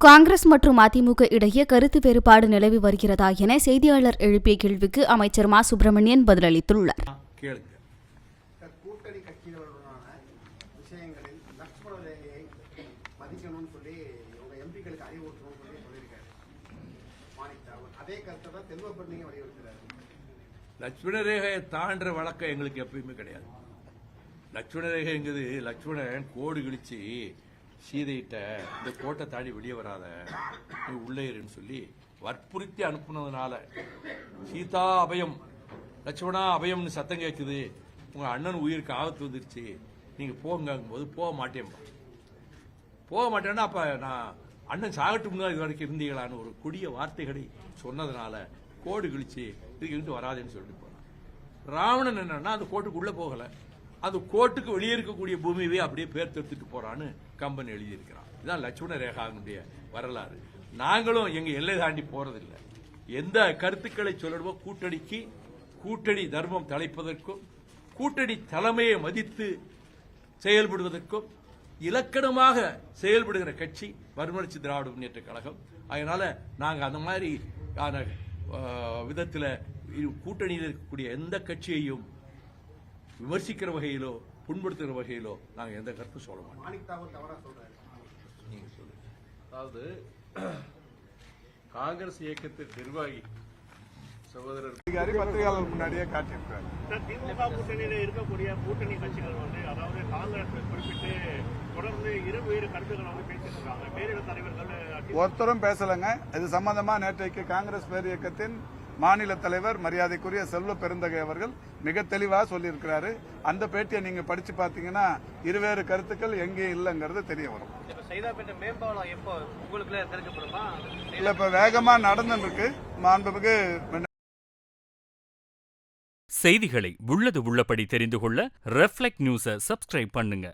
காங்கிரஸ் மற்றும் அதிமுக இடையே கருத்து வேறுபாடு நிலவி வருகிறதா என செய்தியாளர் எழுப்பிய கேள்விக்கு அமைச்சர் மா சுப்பிரமணியன் பதிலளித்துள்ளார். கூட்டணி கட்சிகளுடனான விஷயங்களில் லட்சுமண ரேகையை மதிக்கணும்னு சொல்லி உங்க எம்பிக்களுக்கு அறிவுறுத்தணும்னு சொல்லி சொல்லியிருக்காரு மாணிக். அதே கருத்தை தான் செல்வப்பிரதியும் வலியுறுத்துறாரு. லட்சுமண ரேகையை தாண்டுற வழக்கம் எங்களுக்கு எப்பயுமே கிடையாது. லட்சுமண ரேகைங்கிறது லட்சுமணன் கோடு கிழிச்சு சீதையிட்ட இந்த கோட்டை தாண்டி வெளியே வராத நீ உள்ளே இருன்னு சொல்லி வற்புறுத்தி அனுப்புனதுனால சீதா அபயம் லட்சுமணா அபயம்னு சத்தம் கேட்குது, உங்க அண்ணன் உயிருக்கு ஆபத்து வந்துருச்சு, நீங்க போங்கும் போது போக மாட்டேன்னா அப்ப நான் அண்ணன் சாகட்டும்னு இது வரைக்கும் இருந்தீங்களான்னு ஒரு கொடிய வார்த்தைகளை சொன்னதுனால கோடு கிழிச்சு இதுக்கு வராதுன்னு சொல்லிட்டு போனான். ராவணன் என்னன்னா அந்த கோட்டுக்குள்ள போகல, அது கோட்டுக்கு வெளியே இருக்கக்கூடிய பூமியவே அப்படியே பேர் எடுத்துட்டு போறான்னு கம்பன் எழுதியிருக்கிறான். இதுதான் லட்சுமண ரேகாவுடைய வரலாறு. நாங்களும் எங்க எல்லை தாண்டி போறதில்லை. எந்த கருத்துக்களை சொல்லணுமோ கூட்டணி தர்மம் தலைப்பதற்கும் கூட்டணி தலைமையை மதித்து செயல்படுவதற்கும் இலக்கணமாக செயல்படுகிற கட்சி மறுமலர்ச்சி திராவிட முன்னேற்ற கழகம். அதனால நாங்க அந்த மாதிரி விதத்தில் கூட்டணியில் இருக்கக்கூடிய எந்த கட்சியையும் விமர்சிக்கிற வகையிலோ புண்படுத்துகிற வகையிலோ நாங்கள் எந்த கருத்தும் சொல்ல மாட்டோம். நீங்க சொல்லுங்க. அதாவது காங்கிரஸ் இயக்கத்தின் நிர்வாகி சகோதரர் பத்திரிகையாளர் முன்னாடியே காட்டியிருக்காரு. திமுக கூட்டணியில இருக்கக்கூடிய கூட்டணி கட்சிகள் அதாவது காங்கிரஸ் குறிப்பிட்டு தொடர்ந்து இருவேறு கருத்துக்களை பேசிட்டு இருக்காங்க. பேரிட தலைவர்கள் ஒருத்தரும் பேசலங்க. இது சம்பந்தமா நேற்றைக்கு காங்கிரஸ் பேர் இயக்கத்தின் மாநில தலைவர் மரியாதைக்குரிய செல்வ பெருந்தகை அவர்கள் மிக தெளிவாக சொல்லியிருக்கிறாரு. அந்த பேட்டியை நீங்க படிச்சு பாத்தீங்கன்னா இருவேறு கருத்துக்கள் எங்கே இல்லைங்கிறது தெரிய வரும். இல்ல இப்ப வேகமா நடந்துட்டு இருக்கு. மாண்புமிகு செய்திகளை உள்ளது உள்ளபடி தெரிந்து கொள்ள ரெஃப்ளெக்ட் நியூஸை சப்ஸ்கிரைப் பண்ணுங்க.